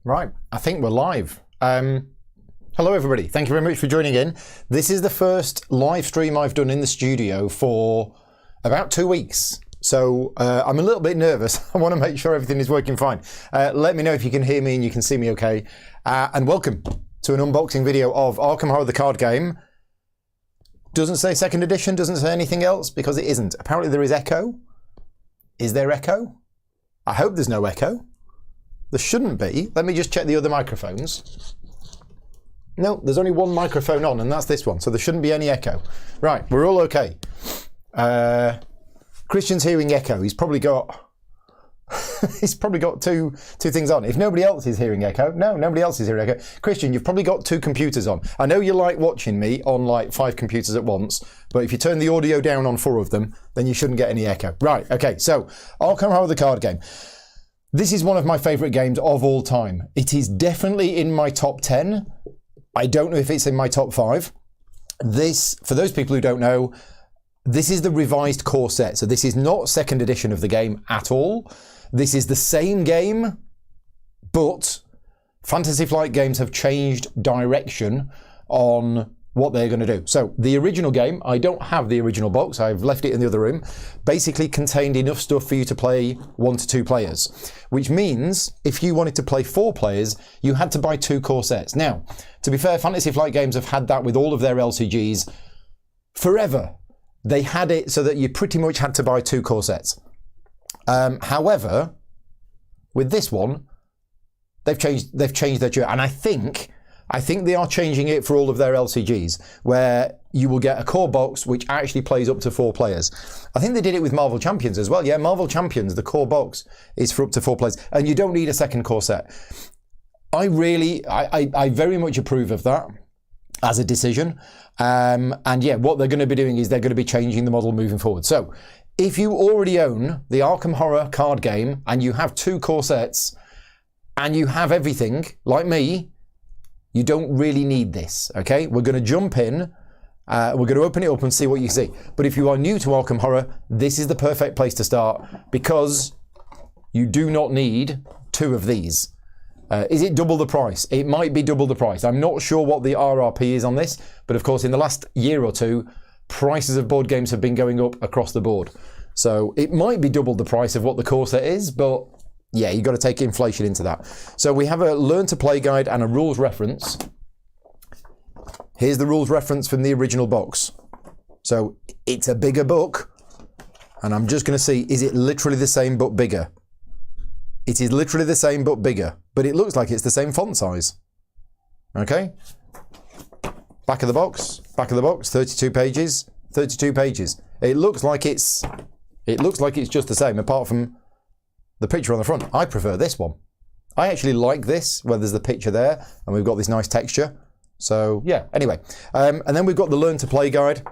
Right, I think we're live. Hello everybody, thank you very much for joining in. This is the first live stream I've done in the studio for about 2 weeks. So I'm a little bit nervous. I want to make sure everything is working fine. Let me know if you can hear me and you can see me okay. And welcome to an unboxing video of Arkham Horror the card game. Doesn't say second edition, doesn't say anything else because it isn't. Apparently there is echo. Is there echo? I hope there's no echo. There shouldn't be. Let me just check the other microphones. No, there's only one microphone on, and that's this one, so there shouldn't be any echo. Right, we're all okay. Christian's hearing echo. He's probably got two things on. If nobody else is hearing echo, no, nobody else is hearing echo. Christian, you've probably got 2 computers on. I know you like watching me on like 5 computers at once, but if you turn the audio down on 4 of them, then you shouldn't get any echo. Right, okay, so Arkham Horror the card game. This is one of my favourite games of all time. It is definitely in my top 10. I don't know if it's in my top 5. This, for those people who don't know, this is the revised core set. So this is not second edition of the game at all. This is the same game, but Fantasy Flight Games have changed direction on what they're going to do. So the original game, I don't have the original box, I've left it in the other room, basically contained enough stuff for you to play 1 to 2 players, which means if you wanted to play 4 players, you had to buy 2 core sets. Now, to be fair, Fantasy Flight Games have had that with all of their LCGs forever. They had it so that you pretty much had to buy 2 core sets. However, with this one, they've changed their tune, and I think they are changing it for all of their LCGs, where you will get a core box which actually plays up to 4 players. I think they did it with Marvel Champions as well. Yeah, Marvel Champions, the core box is for up to 4 players, and you don't need a second core set. I very much approve of that as a decision. And yeah, what they're going to be doing is they're going to be changing the model moving forward. So if you already own the Arkham Horror card game and you have 2 core sets and you have everything, like me, you don't really need this, okay? We're going to jump in, we're going to open it up and see what you see. But if you are new to Arkham Horror, this is the perfect place to start because you do not need 2 of these. Is it double the price? It might be double the price. I'm not sure what the RRP is on this, but of course in the last year or 2, prices of board games have been going up across the board. So it might be double the price of what the core set is, but yeah, you've got to take inflation into that. So we have a learn to play guide and a rules reference. Here's the rules reference from the original box. So it's a bigger book, and I'm just going to see, is it literally the same but bigger? It is literally the same but bigger, but it looks like it's the same font size. Okay. Back of the box, 32 pages, 32 pages. It looks like it's just the same, apart from the picture on the front. I prefer this one. I actually like this, where there's the picture there, and we've got this nice texture. So yeah, anyway. And then we've got the Learn to Play guide.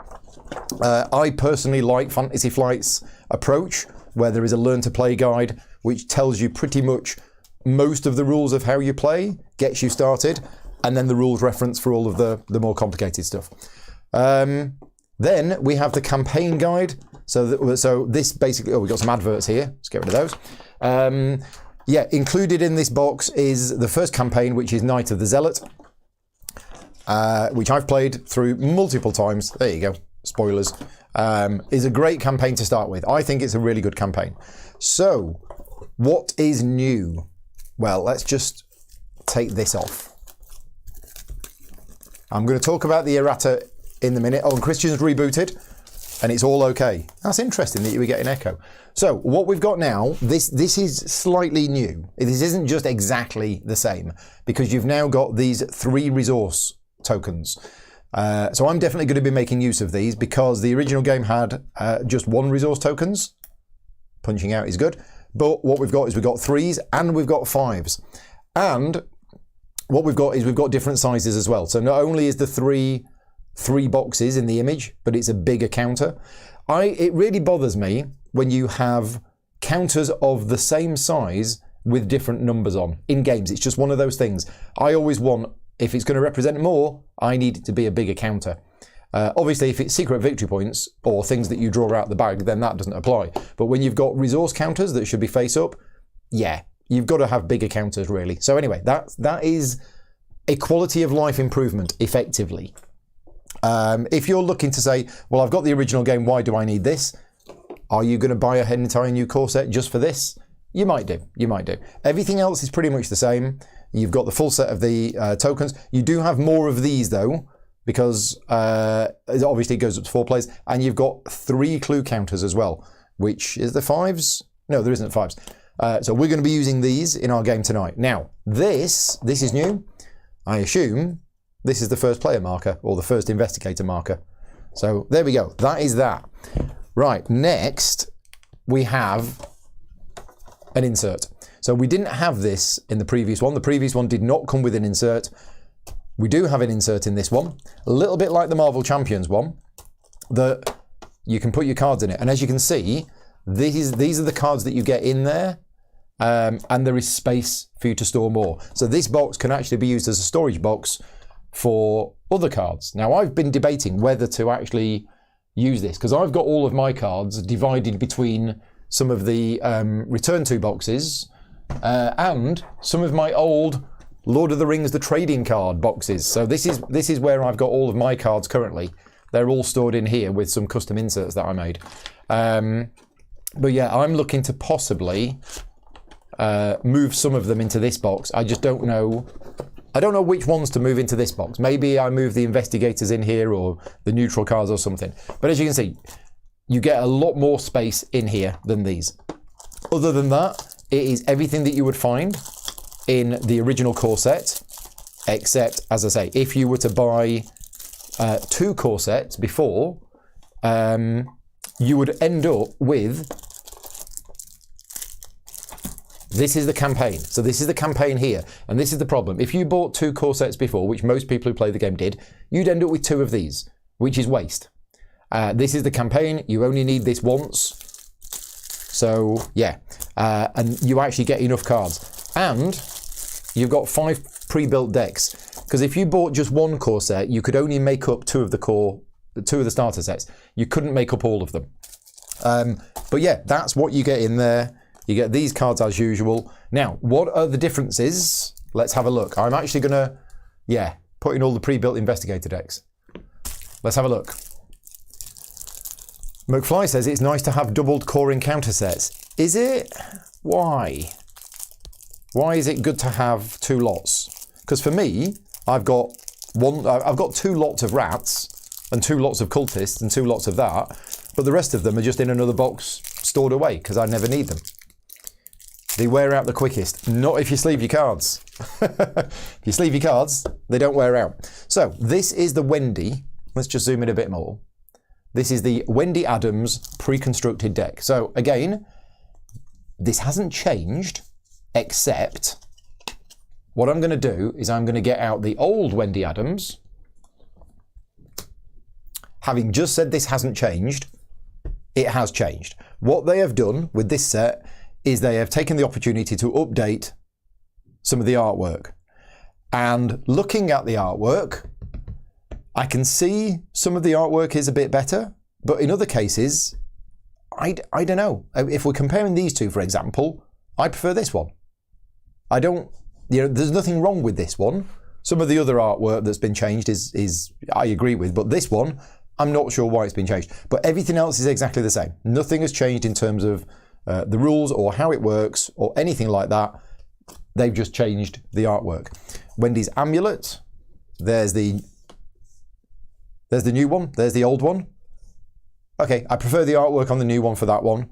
I personally like Fantasy Flight's approach, where there is a Learn to Play guide, which tells you pretty much most of the rules of how you play, gets you started, and then the rules reference for all of the more complicated stuff. Then we have the campaign guide. So this basically, we've got some adverts here. Let's get rid of those. Yeah, included in this box is the first campaign, which is Night of the Zealot, which I've played through multiple times. There you go. Spoilers. Is a great campaign to start with. I think it's a really good campaign. So, what is new? Well, let's just take this off. I'm going to talk about the errata in a minute. Oh, and Christian's rebooted, and it's all okay. That's interesting that you were getting echo. So what we've got now, this is slightly new. This isn't just exactly the same, because you've now got these 3 resource tokens. So I'm definitely going to be making use of these, because the original game had just 1 resource tokens. Punching out is good. But what we've got is we've got 3s and we've got 5s. And what we've got is we've got different sizes as well. So not only is the 3 boxes in the image, but it's a bigger counter. It really bothers me when you have counters of the same size with different numbers on in games. It's just one of those things. I always want, if it's going to represent more, I need it to be a bigger counter. Obviously, if it's secret victory points or things that you draw out the bag, then that doesn't apply. But when you've got resource counters that should be face up, yeah, you've got to have bigger counters, really. So anyway, that is a quality of life improvement, effectively. If you're looking to say, well, I've got the original game, why do I need this? Are you going to buy an entire new core set just for this? You might do. You might do. Everything else is pretty much the same. You've got the full set of the tokens. You do have more of these, though, because obviously it goes up to 4 players. And you've got 3 clue counters as well, which is the 5s. No, there isn't 5s. So we're going to be using these in our game tonight. Now, this is new. I assume this is the first player marker or the first investigator marker. So there we go. That is that. Right, next we have an insert. So we didn't have this in the previous one. The previous one did not come with an insert. We do have an insert in this one. A little bit like the Marvel Champions one, that you can put your cards in it. And as you can see, these are the cards that you get in there. And there is space for you to store more. So this box can actually be used as a storage box for other cards. Now, I've been debating whether to actually use this, because I've got all of my cards divided between some of the Return To boxes and some of my old Lord of the Rings The Trading Card boxes. So this is where I've got all of my cards currently. They're all stored in here with some custom inserts that I made. But yeah, I'm looking to possibly move some of them into this box. I just don't know. I don't know which ones to move into this box. Maybe I move the investigators in here or the neutral cards or something. But as you can see, you get a lot more space in here than these. Other than that, it is everything that you would find in the original core set, except, as I say, if you were to buy 2 core sets before, you would end up with... This is the campaign. So this is the campaign here. And this is the problem. If you bought 2 core sets before, which most people who play the game did, you'd end up with 2 of these, which is waste. This is the campaign. You only need this once. So, yeah. And you actually get enough cards. And you've got 5 pre-built decks. Because if you bought just 1 core set, you could only make up 2 of the starter sets. You couldn't make up all of them. But yeah, that's what you get in there. You get these cards as usual. Now, what are the differences? Let's have a look. I'm actually going to, put in all the pre-built investigator decks. Let's have a look. McFly says it's nice to have doubled core encounter sets. Is it? Why? Why is it good to have 2 lots? Because for me, I've got 2 lots of rats and 2 lots of cultists and 2 lots of that, but the rest of them are just in another box stored away because I never need them. They wear out the quickest. Not if you sleeve your cards. If you sleeve your cards, they don't wear out. So this is the Wendy. Let's just zoom in a bit more. This is the Wendy Adams pre-constructed deck. So again, this hasn't changed, except what I'm going to do is I'm going to get out the old Wendy Adams. Having just said this hasn't changed, it has changed. What they have done with this set is they have taken the opportunity to update some of the artwork. And looking at the artwork, I can see some of the artwork is a bit better, but in other cases, I don't know. If we're comparing these two, for example, I prefer this one. There's nothing wrong with this one. Some of the other artwork that's been changed is I agree with, but this one, I'm not sure why it's been changed. But everything else is exactly the same. Nothing has changed in terms of the rules or how it works or anything like that. They've just changed the artwork. Wendy's amulet. There's the new one. There's the old one. Okay, I prefer the artwork on the new one for that one,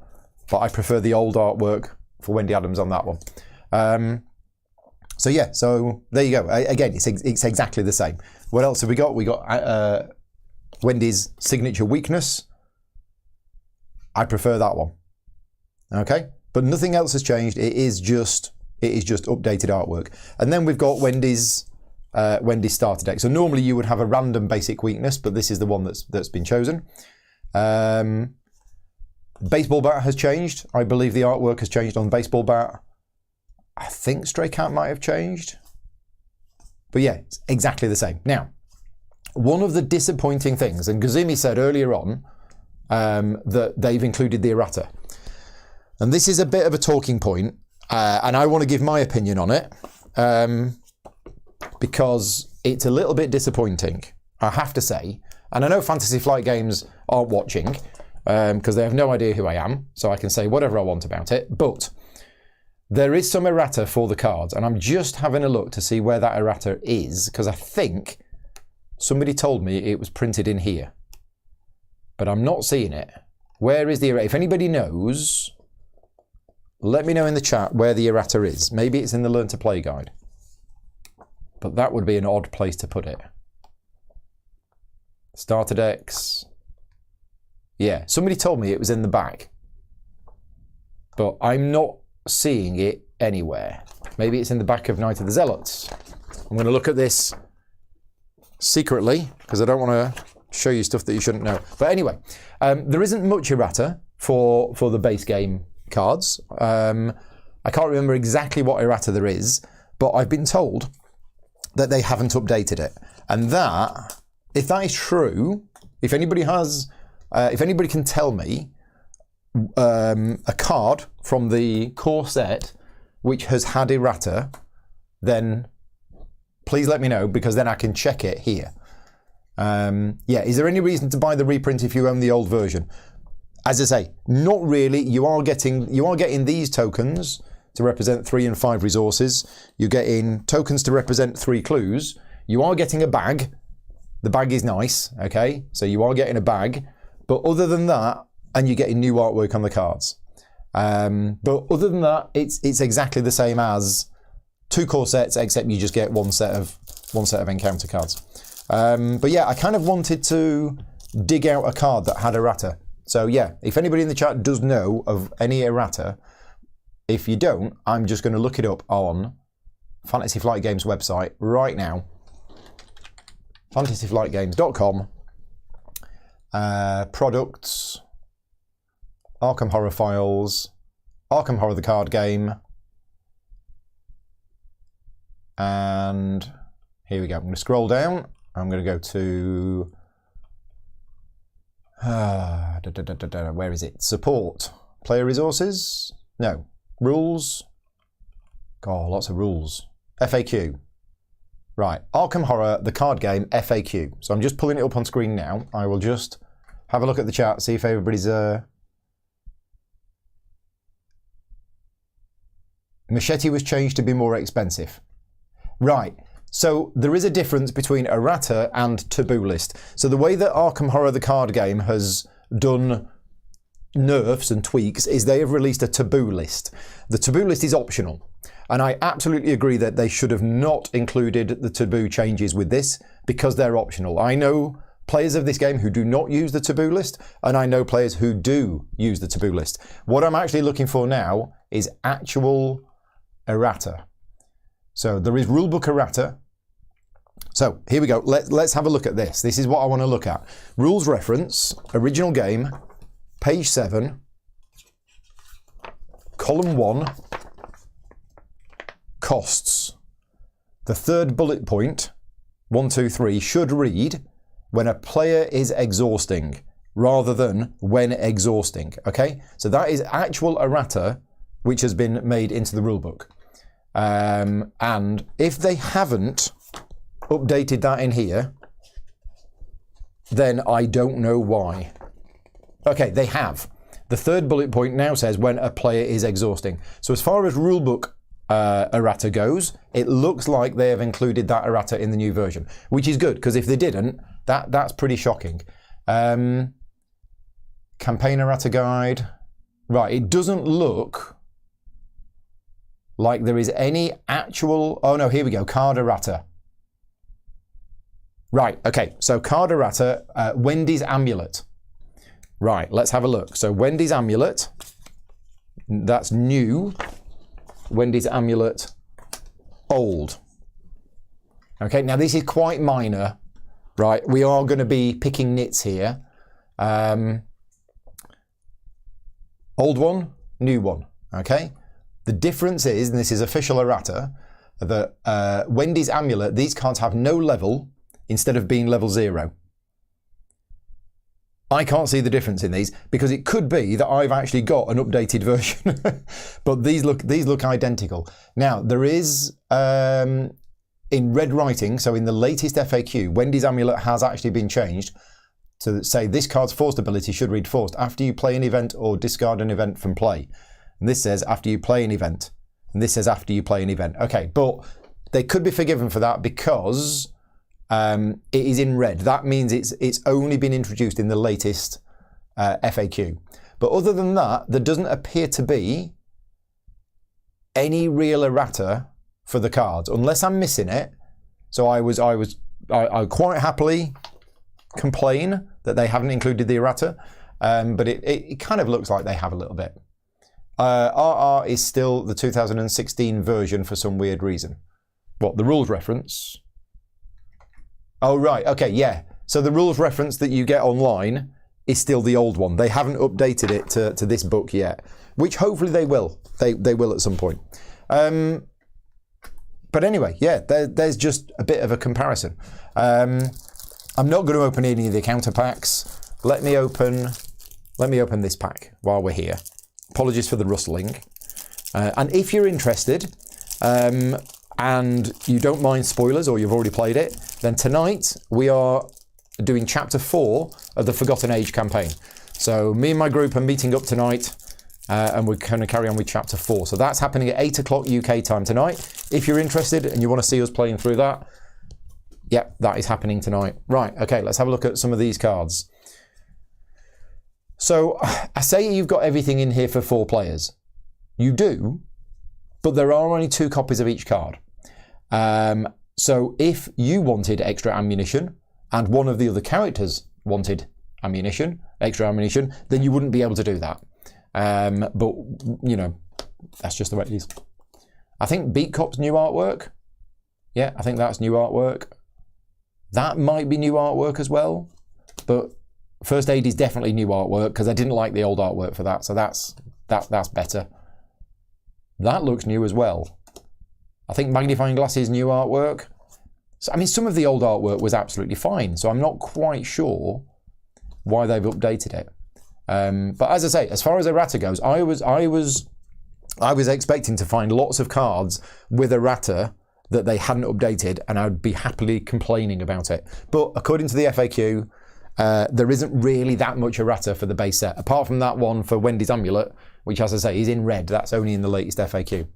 but I prefer the old artwork for Wendy Adams on that one. So yeah, so there you go. Again, it's exactly the same. What else have we got? We got Wendy's signature weakness. I prefer that one. Okay, but nothing else has changed. It is just updated artwork. And then we've got Wendy's starter deck. So normally you would have a random basic weakness, but this is the one that's been chosen. Baseball bat has changed. I believe the artwork has changed on baseball bat. I think Stray Cat might have changed. But yeah, it's exactly the same. Now, one of the disappointing things, and Gazumi said earlier on that they've included the errata. And this is a bit of a talking point. And I want to give my opinion on it because it's a little bit disappointing, I have to say. And I know Fantasy Flight Games aren't watching because they have no idea who I am, so I can say whatever I want about it. But there is some errata for the cards, and I'm just having a look to see where that errata is, because I think somebody told me it was printed in here. But I'm not seeing it. Where is the errata? If anybody knows, let me know in the chat where the errata is. Maybe it's in the Learn to Play guide. But that would be an odd place to put it. Starter decks. Yeah, somebody told me it was in the back. But I'm not seeing it anywhere. Maybe it's in the back of Night of the Zealots. I'm going to look at this secretly because I don't want to show you stuff that you shouldn't know. But anyway, there isn't much errata for the base game cards. I can't remember exactly what errata there is, but I've been told that they haven't updated it. And that, if that is true, if anybody can tell me a card from the core set which has had errata, then please let me know, because then I can check it here. Yeah, is there any reason to buy the reprint if you own the old version? As I say, not really. You are getting these tokens to represent 3 and 5 resources. You're getting tokens to represent 3 clues. You are getting a bag. The bag is nice, okay? So you are getting a bag. But other than that, and you're getting new artwork on the cards. But other than that, it's exactly the same as 2 core sets, except you just get one set of encounter cards. But yeah, I kind of wanted to dig out a card that had errata. So yeah, if anybody in the chat does know of any errata, if you don't, I'm just going to look it up on Fantasy Flight Games website right now. fantasyflightgames.com. Products, Arkham Horror Files, Arkham Horror the card game, and here we go. I'm going to scroll down. I'm going to go to where is it? Support, player resources. No, rules. God, lots of rules. FAQ. Right, Arkham Horror, the card game, FAQ. So I'm just pulling it up on screen now. I will just have a look at the chat, see if everybody's... Machete was changed to be more expensive. Right, so there is a difference between errata and taboo list. So the way that Arkham Horror, the card game, has done nerfs and tweaks is they have released a taboo list. The taboo list is optional. And I absolutely agree that they should have not included the taboo changes with this because they're optional. I know players of this game who do not use the taboo list, and I know players who do use the taboo list. What I'm actually looking for now is actual errata. So there is rulebook errata. So here we go. Let's have a look at this. This is what I want to look at. Rules reference, original game, page 7, column 1, costs. The third bullet point, 1, 2, 3, should read when a player is exhausting rather than when exhausting. Okay, so that is actual errata which has been made into the rulebook. And if they haven't updated that in here, then I don't know why. Okay, they have. The third bullet point now says when a player is exhausting. So as far as rulebook errata goes, it looks like they have included that errata in the new version, which is good, because if they didn't, that's pretty shocking. Campaign errata guide. Right, it doesn't look like there is any actual... Oh no, here we go, card errata. Right, okay, so card errata, Wendy's Amulet. Right, let's have a look. So Wendy's Amulet, that's new. Wendy's Amulet, old. Okay, now this is quite minor, right? We are going to be picking nits here. Old one, new one, okay? The difference is, and this is official errata, that Wendy's Amulet, these cards have no level instead of being level 0. I can't see the difference in these because it could be that I've actually got an updated version, but these look identical. Now there is in red writing, so in the latest FAQ, Wendy's Amulet has actually been changed to say this card's forced ability should read forced after you play an event or discard an event from play. And this says after you play an event, and this says after you play an event. Okay, but they could be forgiven for that because it is in red. That means it's only been introduced in the latest FAQ. But other than that, there doesn't appear to be any real errata for the cards, unless I'm missing it. So I quite happily complain that they haven't included the errata, but it kind of looks like they have a little bit. RR is still the 2016 version for some weird reason. What, the rules reference? Oh, right. Okay, yeah. So the rules reference that you get online is still the old one. They haven't updated it to this book yet, which hopefully they will. They will at some point. But anyway, yeah, there's just a bit of a comparison. I'm not going to open any of the counter packs. Let me open this pack while we're here. Apologies for the rustling. And if you're interested, and you don't mind spoilers or you've already played it, then tonight we are doing Chapter 4 of the Forgotten Age campaign. So me and my group are meeting up tonight and we're going to carry on with Chapter 4. So that's happening at 8 o'clock UK time tonight. If you're interested and you want to see us playing through that, yeah, that is happening tonight. Right, okay, let's have a look at some of these cards. So I say you've got everything in here for 4 players. You do, but there are only 2 copies of each card. So if you wanted extra ammunition and one of the other characters wanted extra ammunition, then you wouldn't be able to do that. But, you know, that's just the way it is. I think Beat Cop's new artwork. Yeah, I think that's new artwork. That might be new artwork as well. But First Aid is definitely new artwork because I didn't like the old artwork for that. So that's better. That looks new as well. I think Magnifying Glass is new artwork. So, I mean, some of the old artwork was absolutely fine. So I'm not quite sure why they've updated it. But as I say, as far as errata goes, I was expecting to find lots of cards with errata that they hadn't updated, and I'd be happily complaining about it. But according to the FAQ, there isn't really that much errata for the base set, apart from that one for Wendy's Amulet, which, as I say, is in red. That's only in the latest FAQ.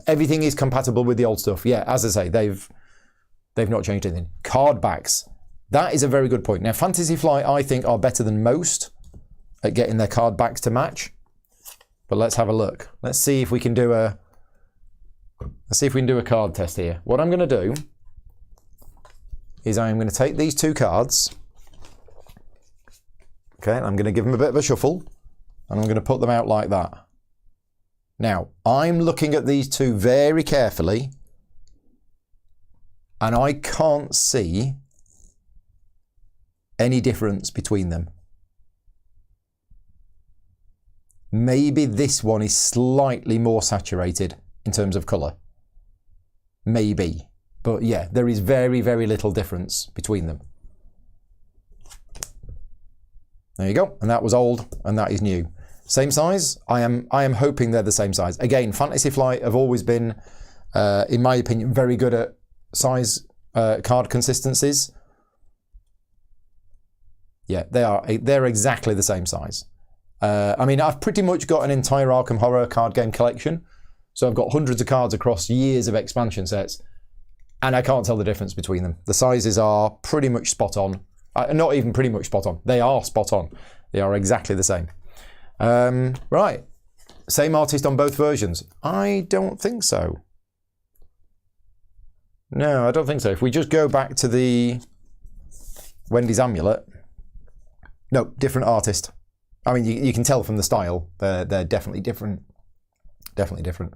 Everything is compatible with the old stuff. Yeah, as I say, they've not changed anything. Card backs. That is a very good point. Now, Fantasy Flight, I think, are better than most at getting their card backs to match. But let's have a look. Let's see if we can do a card test here. What I'm going to do is I'm going to take these 2 cards. Okay, I'm going to give them a bit of a shuffle, and I'm going to put them out like that. Now, I'm looking at these 2 very carefully, and I can't see any difference between them. Maybe this one is slightly more saturated in terms of colour. Maybe. But yeah, there is very, very little difference between them. There you go. And that was old, and that is new. Same size. I am hoping they're the same size. Again, Fantasy Flight have always been, in my opinion, very good at size card consistencies. Yeah, they're exactly the same size. I mean, I've pretty much got an entire Arkham Horror card game collection. So I've got hundreds of cards across years of expansion sets, and I can't tell the difference between them. The sizes are pretty much spot on. Not even pretty much spot on. They are spot on. They are exactly the same. Right. Same artist on both versions? I don't think so. No, I don't think so. If we just go back to the Wendy's Amulet. No, different artist. I mean, you can tell from the style. They're definitely different. Definitely different.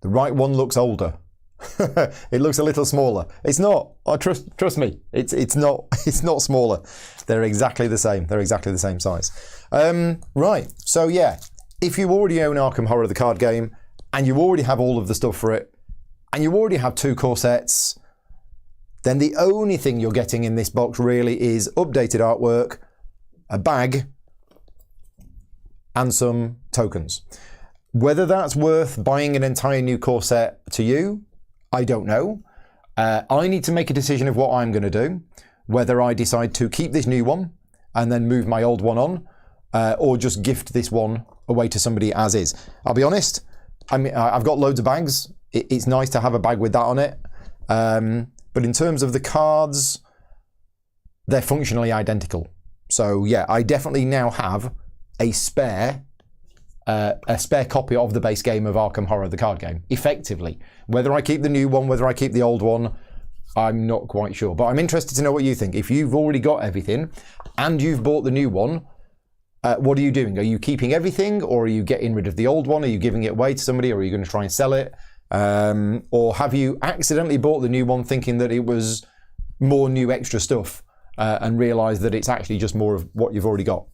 The right one looks older. It looks a little smaller. It's not. Oh, trust me. It's not. It's not smaller. They're exactly the same. They're exactly the same size. Right. So yeah, if you already own Arkham Horror, the card game, and you already have all of the stuff for it, and you already have 2 core sets, then the only thing you're getting in this box really is updated artwork a bag and some tokens. Whether that's worth buying an entire new core set to you, I don't know. I need to make a decision of what I'm going to do, whether I decide to keep this new one and then move my old one on, or just gift this one away to somebody as is. I'll be honest, I mean, I've got loads of bags. It's nice to have a bag with that on it. But in terms of the cards, they're functionally identical. So yeah, I definitely now have a spare copy of the base game of Arkham Horror, the card game, effectively. Whether I keep the new one, whether I keep the old one, I'm not quite sure. But I'm interested to know what you think. If you've already got everything and you've bought the new one, what are you doing? Are you keeping everything, or are you getting rid of the old one? Are you giving it away to somebody, or are you going to try and sell it? Or have you accidentally bought the new one thinking that it was more new extra stuff and realised that it's actually just more of what you've already got?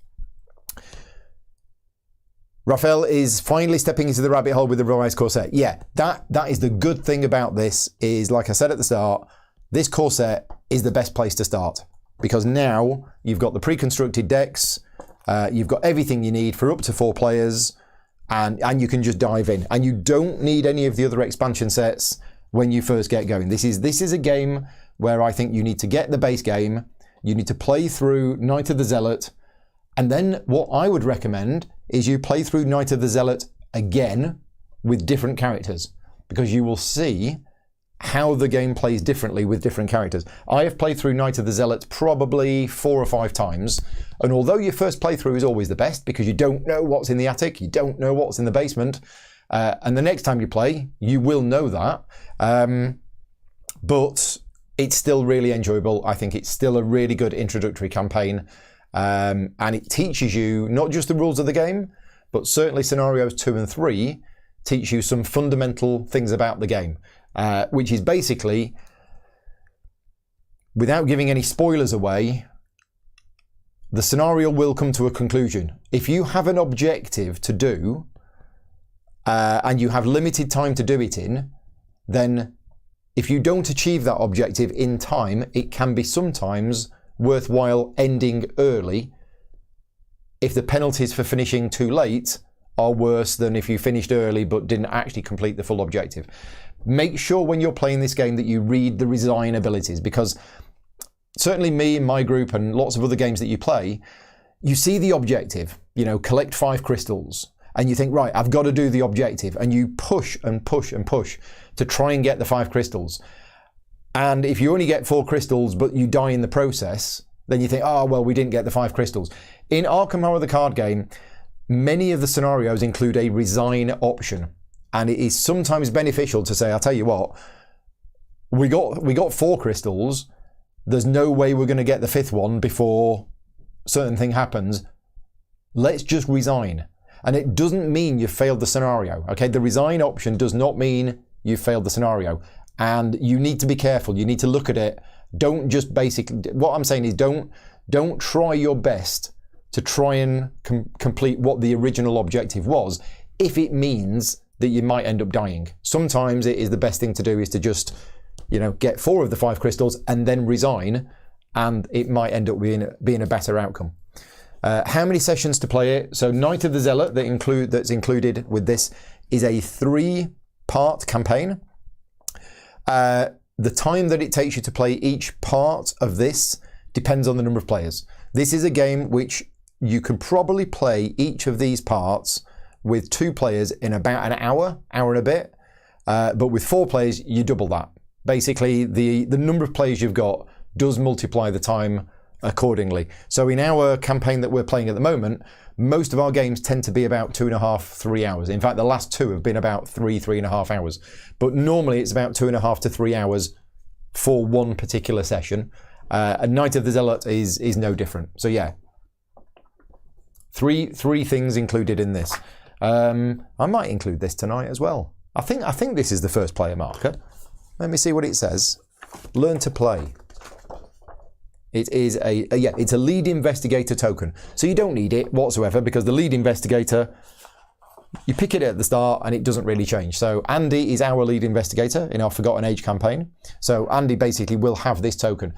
Raphael is finally stepping into the rabbit hole with the revised core set. Yeah, that is the good thing about this is, like I said at the start, this core set is the best place to start, because now you've got the pre-constructed decks, you've got everything you need for up to 4 players, and you can just dive in. And you don't need any of the other expansion sets when you first get going. This is a game where I think you need to get the base game, you need to play through Night of the Zealot, and then what I would recommend is you play through Night of the Zealot again with different characters, because you will see how the game plays differently with different characters. I have played through Night of the Zealot probably 4 or 5 times, and although your first playthrough is always the best because you don't know what's in the attic, you don't know what's in the basement, and the next time you play, you will know that, but it's still really enjoyable. I think it's still a really good introductory campaign, and it teaches you not just the rules of the game, but certainly scenarios 2 and 3 teach you some fundamental things about the game, which is basically, without giving any spoilers away, the scenario will come to a conclusion. If you have an objective to do, and you have limited time to do it in, then if you don't achieve that objective in time, it can be sometimes worthwhile ending early if the penalties for finishing too late are worse than if you finished early but didn't actually complete the full objective. Make sure when you're playing this game that you read the resign abilities, because certainly me and my group and lots of other games that you play, you see the objective, collect 5 crystals, and you think, right, I've got to do the objective, and you push and push and push to try and get the 5 crystals. And if you only get 4 crystals but you die in the process, then you think, oh, well, we didn't get the 5 crystals. In Arkham Horror, the card game, many of the scenarios include a resign option. And it is sometimes beneficial to say, I'll tell you what, we got 4 crystals, there's no way we're going to get the 5th one before certain thing happens. Let's just resign. And it doesn't mean you've failed the scenario, okay? The resign option does not mean you've failed the scenario. And you need to be careful. You need to look at it. Don't just what I'm saying is don't try your best to try and complete what the original objective was if it means that you might end up dying. Sometimes it is the best thing to do is to just, get 4 of the 5 crystals and then resign, and it might end up being a better outcome. How many sessions to play it? So Night of the Zealot that's included with this is a 3-part campaign. The time that it takes you to play each part of this depends on the number of players. This is a game which you can probably play each of these parts with 2 players in about an hour and a bit, but with 4 players, you double that. Basically, the number of players you've got does multiply the time accordingly. So in our campaign that we're playing at the moment, most of our games tend to be about 2.5, 3 hours. In fact, the last 2 have been about 3.5 hours. But normally it's about 2.5 to 3 hours for one particular session. And Night of the Zealot is no different. So yeah, three things included in this. I might include this tonight as well. I think this is the first player marker. Let me see what it says. Learn to play. It is it's a lead investigator token. So you don't need it whatsoever, because the lead investigator, you pick it at the start and it doesn't really change. So Andy is our lead investigator in our Forgotten Age campaign. So Andy basically will have this token.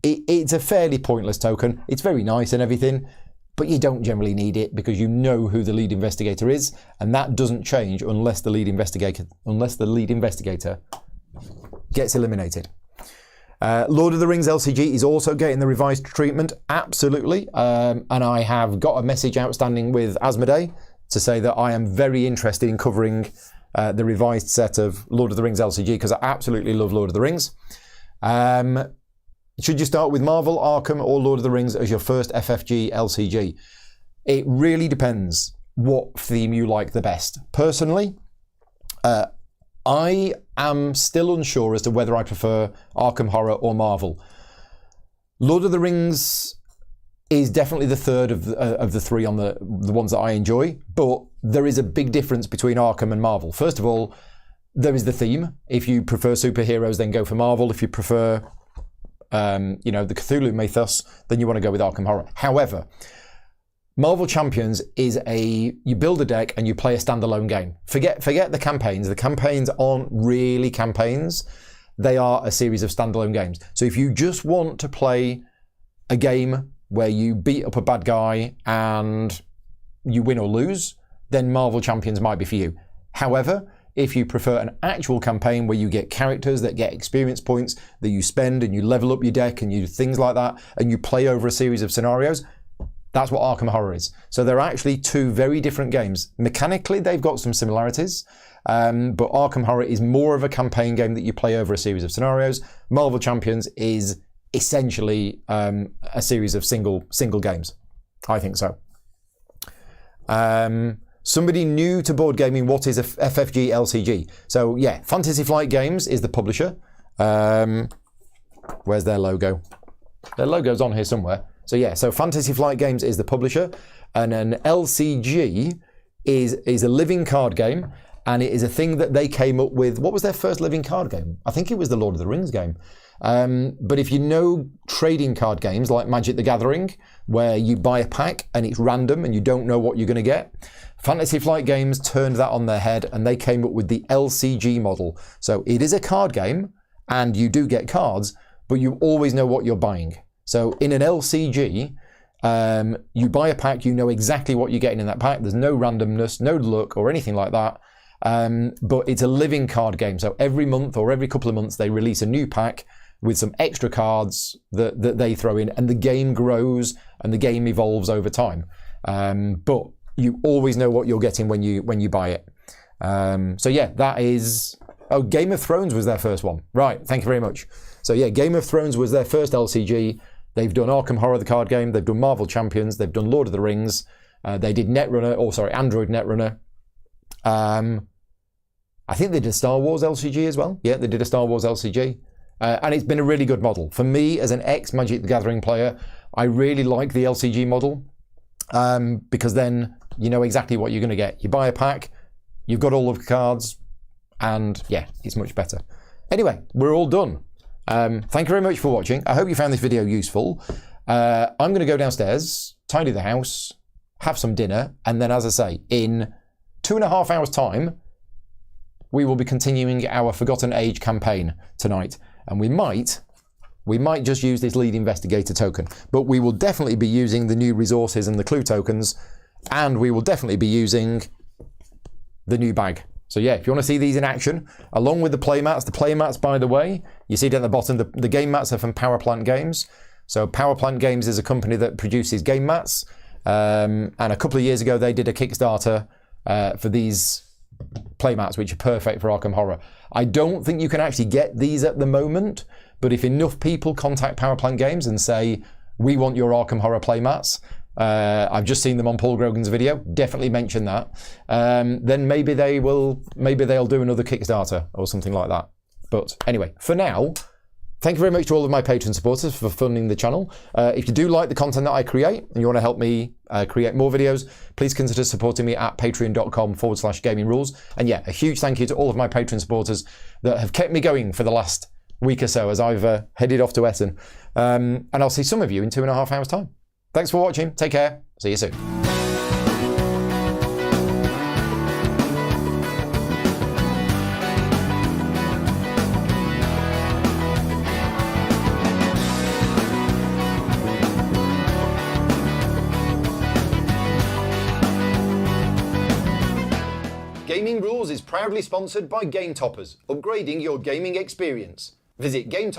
It's a fairly pointless token. It's very nice and everything. but you don't generally need it because you know who the lead investigator is, and that doesn't change unless the lead investigator gets eliminated. Lord of the Rings LCG is also getting the revised treatment, absolutely. And I have got a message outstanding with Asmodee to say that I am very interested in covering the revised set of Lord of the Rings LCG because I absolutely love Lord of the Rings. Should you start with Marvel, Arkham, or Lord of the Rings as your first FFG LCG? It really depends what theme you like the best. Personally, I am still unsure as to whether I prefer Arkham Horror or Marvel. Lord of the Rings is definitely the third of the three on the ones that I enjoy, but there is a big difference between Arkham and Marvel. First of all, there is the theme. If you prefer superheroes, then go for Marvel. If you prefer the Cthulhu mythos, then you want to go with Arkham Horror. However, Marvel Champions is you build a deck and you play a standalone game. Forget the campaigns. The campaigns aren't really campaigns. They are a series of standalone games. So if you just want to play a game where you beat up a bad guy and you win or lose, then Marvel Champions might be for you. However, if you prefer an actual campaign where you get characters that get experience points that you spend and you level up your deck and you do things like that and you play over a series of scenarios, that's what Arkham Horror is. So they're actually two very different games. Mechanically, they've got some similarities, but Arkham Horror is more of a campaign game that you play over a series of scenarios. Marvel Champions is essentially a series of single games. I think so. Somebody new to board gaming, what is a FFG LCG? So yeah, Fantasy Flight Games is the publisher. Where's their logo? Their logo's on here somewhere. So yeah, so Fantasy Flight Games is the publisher, and an LCG is a living card game, and it is a thing that they came up with. What was their first living card game? I think it was the Lord of the Rings game. But if you know trading card games like Magic the Gathering, where you buy a pack and it's random and you don't know what you're going to get, Fantasy Flight Games turned that on their head and they came up with the LCG model. So it is a card game and you do get cards, but you always know what you're buying. So in an LCG, you buy a pack, you know exactly what you're getting in that pack. There's no randomness, no luck or anything like that. But it's a living card game. So every month or every couple of months, they release a new pack with some extra cards that they throw in, and the game grows and the game evolves over time. But you always know what you're getting when you buy it. So yeah, that is... Oh, Game of Thrones was their first one. Right, thank you very much. So yeah, Game of Thrones was their first LCG. They've done Arkham Horror, the card game. They've done Marvel Champions. They've done Lord of the Rings. They did Android Netrunner. I think they did Star Wars LCG as well. Yeah, they did a Star Wars LCG. And it's been a really good model. For me, as an ex-Magic the Gathering player, I really like the LCG model because then you know exactly what you're going to get. You buy a pack, you've got all of the cards, and yeah, it's much better. Anyway, we're all done. Thank you very much for watching. I hope you found this video useful. I'm going to go downstairs, tidy the house, have some dinner, and then, as I say, in 2.5 hours' time, we will be continuing our Forgotten Age campaign tonight. And we might just use this lead investigator token, but we will definitely be using the new resources and the clue tokens, and we will definitely be using the new bag. So yeah, if you want to see these in action, along with the playmats, by the way, you see down the bottom, the game mats are from Power Plant Games. So Power Plant Games is a company that produces game mats, and a couple of years ago they did a Kickstarter for these playmats, which are perfect for Arkham Horror. I don't think you can actually get these at the moment, but if enough people contact Power Plant Games and say, we want your Arkham Horror playmats, I've just seen them on Paul Grogan's video, definitely mention that, then maybe they'll do another Kickstarter or something like that. But anyway, for now, thank you very much to all of my Patreon supporters for funding the channel. If you do like the content that I create and you want to help me create more videos, please consider supporting me at patreon.com/gaming rules. And yeah, a huge thank you to all of my Patreon supporters that have kept me going for the last week or so as I've headed off to Essen. And I'll see some of you in 2.5 hours' time. Thanks for watching. Take care. See you soon. proudly sponsored by Game Toppers, upgrading your gaming experience. Visit GameToppers